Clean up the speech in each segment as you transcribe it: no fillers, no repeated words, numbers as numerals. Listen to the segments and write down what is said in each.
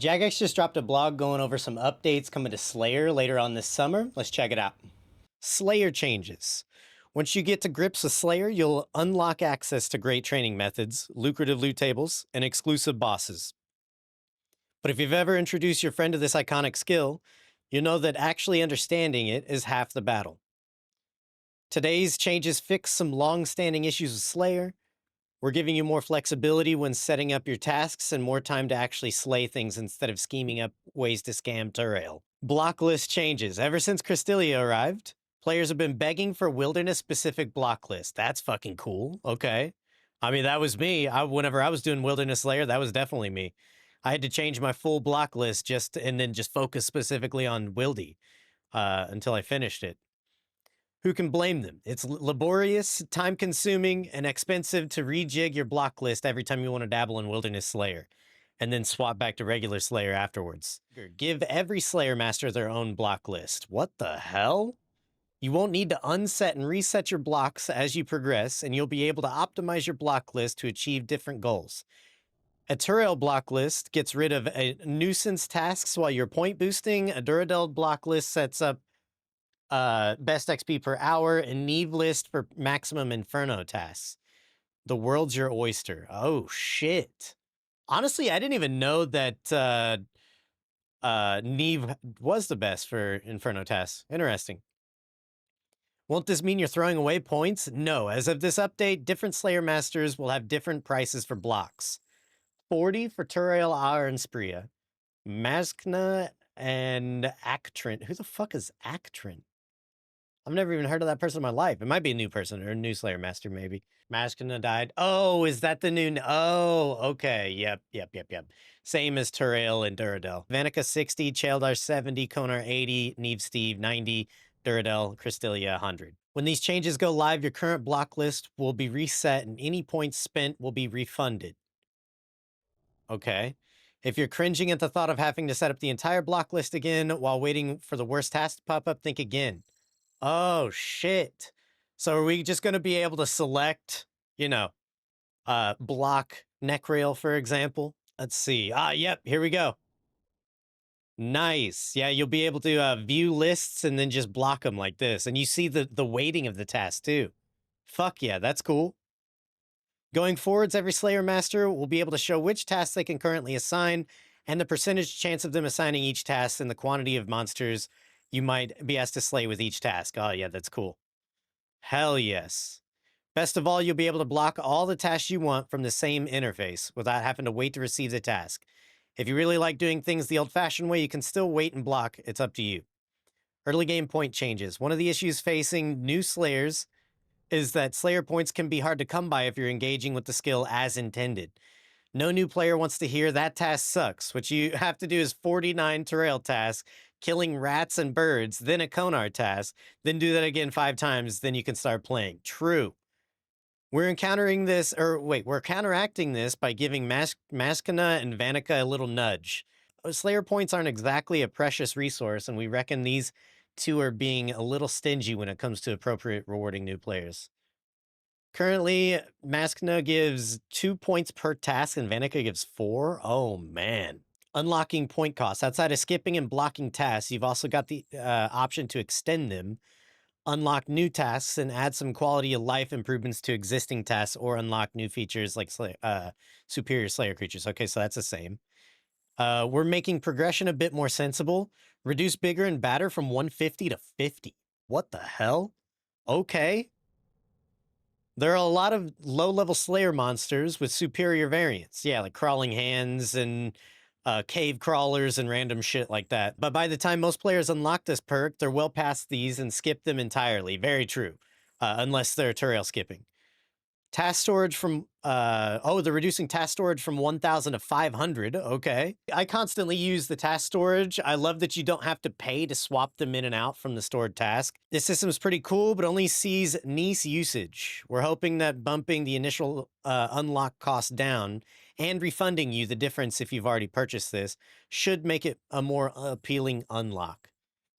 Jagex just dropped a blog going over some updates coming to Slayer later on this summer. Let's check it out. Slayer changes. Once you get to grips with Slayer, you'll unlock access to great training methods, lucrative loot tables, and exclusive bosses. But if you've ever introduced your friend to this iconic skill, you know that actually understanding it is half the battle. Today's changes fix some long-standing issues with Slayer. We're giving you more flexibility when setting up your tasks and more time to actually slay things instead of scheming up ways to scam Turail. Block list changes. Ever since Cristelia arrived, players have been begging for wilderness-specific block lists. That's fucking cool. Okay. I mean, that was me. Whenever I was doing Wilderness Slayer, that was definitely me. I had to change my full block list and then just focus specifically on Wildy until I finished it. Who can blame them? It's laborious, time-consuming, and expensive to rejig your block list every time you want to dabble in Wilderness Slayer, and then swap back to regular Slayer afterwards. Give every Slayer Master their own block list. What the hell? You won't need to unset and reset your blocks as you progress, and you'll be able to optimize your block list to achieve different goals. A Turail block list gets rid of nuisance tasks while you're point boosting. A Duradel block list sets up best XP per hour, and Neve list for maximum Inferno tasks. The world's your oyster. Oh, shit. Honestly, I didn't even know that Neve was the best for Inferno tasks. Interesting. Won't this mean you're throwing away points? No. As of this update, different Slayer Masters will have different prices for blocks. 40 for Turail, Aur, and Spria. Maskna and Actrin. Who the fuck is Actrin? I've never even heard of that person in my life. It might be a new person or a new Slayer Master, maybe. Maskana died. Oh, is that the new... Oh, okay. Yep. Same as Turail and Duradel. Vanica 60, Chaeldar 70, Konar 80, Neve Steve 90, Duradel, Cristelia 100. When these changes go live, your current block list will be reset and any points spent will be refunded. Okay. If you're cringing at the thought of having to set up the entire block list again while waiting for the worst task to pop up, think again. Oh, shit. So are we just going to be able to select, block Neckrail, for example? Let's see. Yep, here we go. Nice. Yeah, you'll be able to view lists and then just block them like this. And you see the weighting of the task, too. Fuck yeah, that's cool. Going forwards, every Slayer Master will be able to show which tasks they can currently assign and the percentage chance of them assigning each task and the quantity of monsters you might be asked to slay with each task. Oh, yeah, that's cool. Hell yes. Best of all, you'll be able to block all the tasks you want from the same interface without having to wait to receive the task. If you really like doing things the old-fashioned way, you can still wait and block. It's up to you. Early game point changes. One of the issues facing new Slayers is that Slayer points can be hard to come by if you're engaging with the skill as intended. No new player wants to hear that task sucks. What you have to do is 49 Turail tasks, killing rats and birds, then a Konar task, then do that again 5 times, then you can start playing. True. We're counteracting this by giving Maskana and Vanica a little nudge. Slayer points aren't exactly a precious resource, and we reckon these two are being a little stingy when it comes to appropriate rewarding new players. Currently, Maskna gives 2 points per task, and Vanica gives 4. Oh, man. Unlocking point costs. Outside of skipping and blocking tasks, you've also got the option to extend them, unlock new tasks, and add some quality of life improvements to existing tasks, or unlock new features like superior Slayer creatures. Okay, so that's the same. We're making progression a bit more sensible. Reduce bigger and badder from 150 to 50. What the hell? Okay. There are a lot of low-level Slayer monsters with superior variants. Yeah, like crawling hands and cave crawlers and random shit like that. But by the time most players unlock this perk, they're well past these and skip them entirely. Very true. Unless they're Turail skipping. Task storage from, they're reducing task storage from 1,000 to 500. Okay. I constantly use the task storage. I love that you don't have to pay to swap them in and out from the stored task. This system is pretty cool, but only sees niche usage. We're hoping that bumping the initial unlock cost down and refunding you the difference if you've already purchased this should make it a more appealing unlock.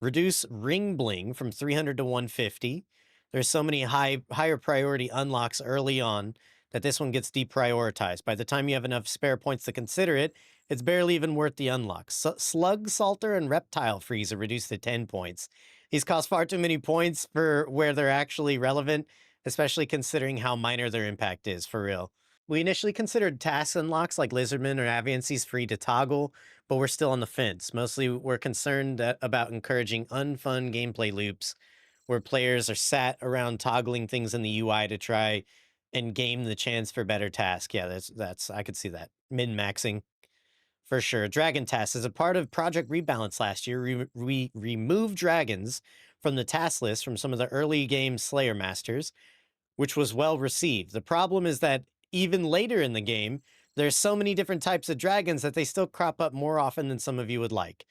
Reduce ring bling from 300 to 150. There's so many higher priority unlocks early on that this one gets deprioritized. By the time you have enough spare points to consider it, It's barely even worth the unlock. Slug Salter and Reptile Freeze are reduced to 10 points. These cost far too many points for where they're actually relevant, especially considering how minor their impact is, for real. We initially considered task unlocks like Lizardmen or Aviancies free to toggle, but we're still on the fence. Mostly, we're concerned about encouraging unfun gameplay loops where players are sat around toggling things in the UI to try and game the chance for better task. Yeah, that's I could see that. Min-maxing. For sure. Dragon tasks. As a part of Project Rebalance last year, we removed dragons from the task list from some of the early game Slayer Masters, which was well received. The problem is that even later in the game, there's so many different types of dragons that they still crop up more often than some of you would like.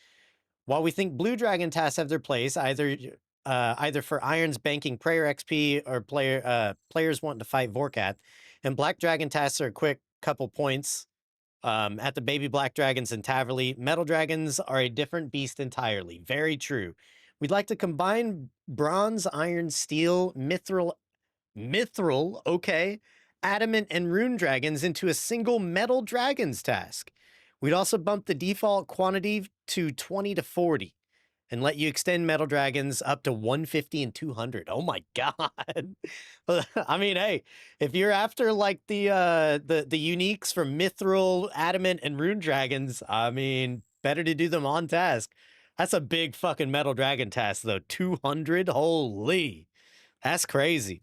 While we think blue dragon tasks have their place, either for Iron's banking prayer XP or players wanting to fight Vorkat, and black dragon tasks are a quick couple points. At the baby black dragons and Taverley, metal dragons are a different beast entirely. Very true. We'd like to combine bronze, iron, steel, mithril, okay, adamant, and rune dragons into a single metal dragons task. We'd also bump the default quantity to 20 to 40 and let you extend metal dragons up to 150 and 200. Oh my god. I mean, hey, if you're after like the uniques from mithril, adamant, and rune dragons, I mean, better to do them on task. That's a big fucking metal dragon task though. 200, holy, that's crazy.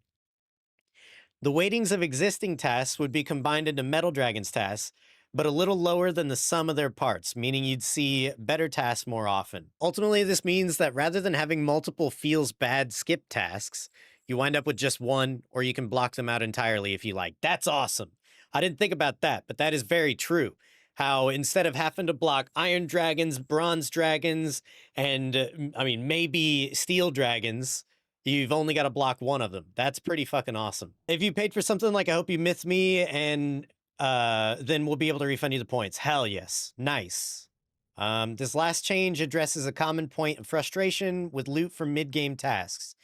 The weightings of existing tasks would be combined into metal dragons tasks, but a little lower than the sum of their parts, meaning you'd see better tasks more often. Ultimately, this means that rather than having multiple feels bad skip tasks, you wind up with just one, or you can block them out entirely if you like. That's awesome. I didn't think about that, but that is very true. How instead of having to block iron dragons, bronze dragons, and I mean, maybe steel dragons, you've only got to block one of them. That's pretty fucking awesome. If you paid for something like I Hope You Myth Me and then we'll be able to refund you the points. Hell yes. Nice. This last change addresses a common point of frustration with loot from mid-game tasks.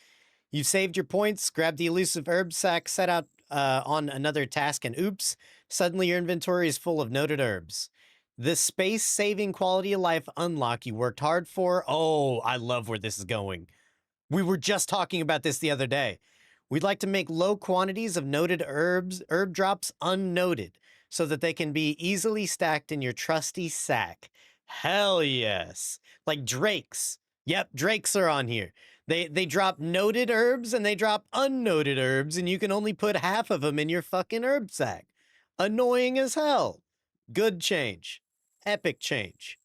You've saved your points, grabbed the elusive herb sack, set out on another task, and oops, suddenly your inventory is full of noted herbs. This space-saving quality of life unlock you worked hard for. Oh, I love where this is going. We were just talking about this the other day. We'd like to make low quantities of noted herb drops unnoted so that they can be easily stacked in your trusty sack. Hell yes. Like drakes. Yep, drakes are on here. They drop noted herbs and they drop unnoted herbs, and you can only put half of them in your fucking herb sack. Annoying as hell. Good change. Epic change.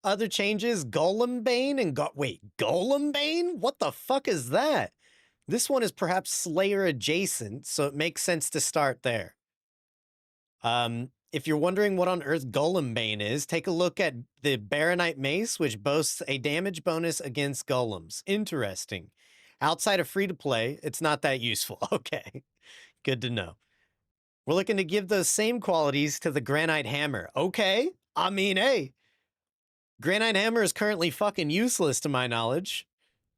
Other changes, Golem Bane and Golem Bane? What the fuck is that? This one is perhaps Slayer adjacent, so it makes sense to start there. If you're wondering what on earth Golem Bane is, take a look at the Baronite Mace, which boasts a damage bonus against golems. Interesting. Outside of free-to-play, it's not that useful. Okay, good to know. We're looking to give those same qualities to the Granite Hammer. Okay, I mean, hey, Granite Hammer is currently fucking useless to my knowledge.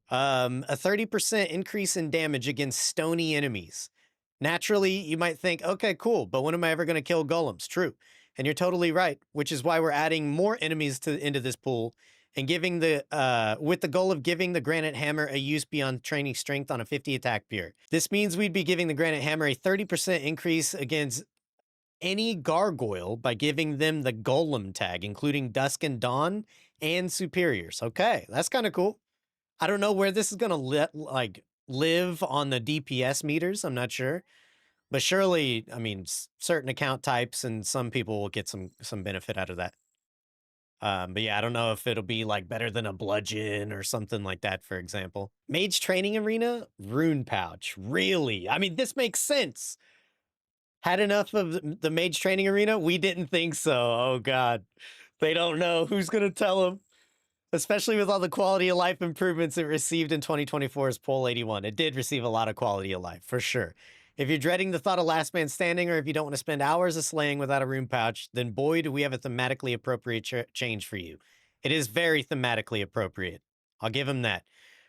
A 30% increase in damage against stony enemies. Naturally, you might think, okay, cool, but when am I ever going to kill golems? True. And you're totally right, which is why we're adding more enemies into this pool and giving with the goal of giving the Granite Hammer a use beyond training strength on a 50 attack peer. This means we'd be giving the Granite Hammer a 30% increase against any gargoyle by giving them the golem tag, including Dusk and Dawn and superiors. Okay, that's kind of cool. I don't know where this is going to live on the DPS meters. I'm not sure. But surely, I mean, certain account types and some people will get some benefit out of that. But yeah, I don't know if it'll be like better than a bludgeon or something like that, for example. Mage Training Arena, Rune Pouch. Really? I mean, this makes sense. Had enough of the Mage Training Arena? We didn't think so. Oh, God. They don't know. Who's going to tell them? Especially with all the quality of life improvements it received in 2024's Poll 81. It did receive a lot of quality of life, for sure. If you're dreading the thought of Last Man Standing, or if you don't want to spend hours of slaying without a rune pouch, then boy, do we have a thematically appropriate change for you. It is very thematically appropriate. I'll give him that.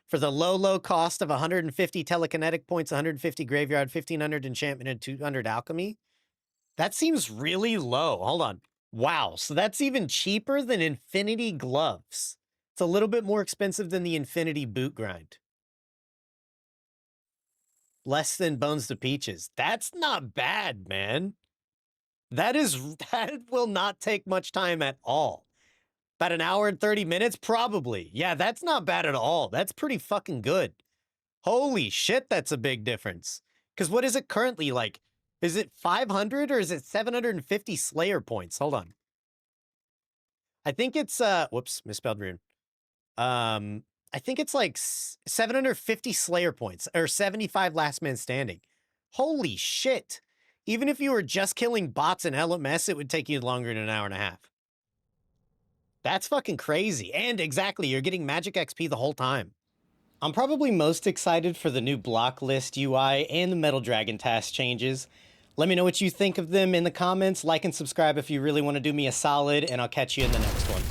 For the low cost of 150 telekinetic points, 150 graveyard, 1500 enchantment, and 200 alchemy, that seems really low. Hold on. Wow, so that's even cheaper than Infinity gloves. It's a little bit more expensive than the Infinity boot grind. Less than Bones to Peaches. That's not bad, man. That will not take much time at all. About an hour and 30 minutes, probably. Yeah, that's not bad at all. That's pretty fucking good. Holy shit, that's a big difference. Because what is it currently like? Is it 500 or is it 750 Slayer points? Hold on. I think it's, whoops, misspelled rune. I think it's like 750 Slayer points or 75 Last Man Standing. Holy shit. Even if you were just killing bots in LMS, it would take you longer than an hour and a half. That's fucking crazy. And exactly, you're getting magic XP the whole time. I'm probably most excited for the new block list UI and the Metal Dragon task changes. Let me know what you think of them in the comments. Like and subscribe if you really want to do me a solid, and I'll catch you in the next one.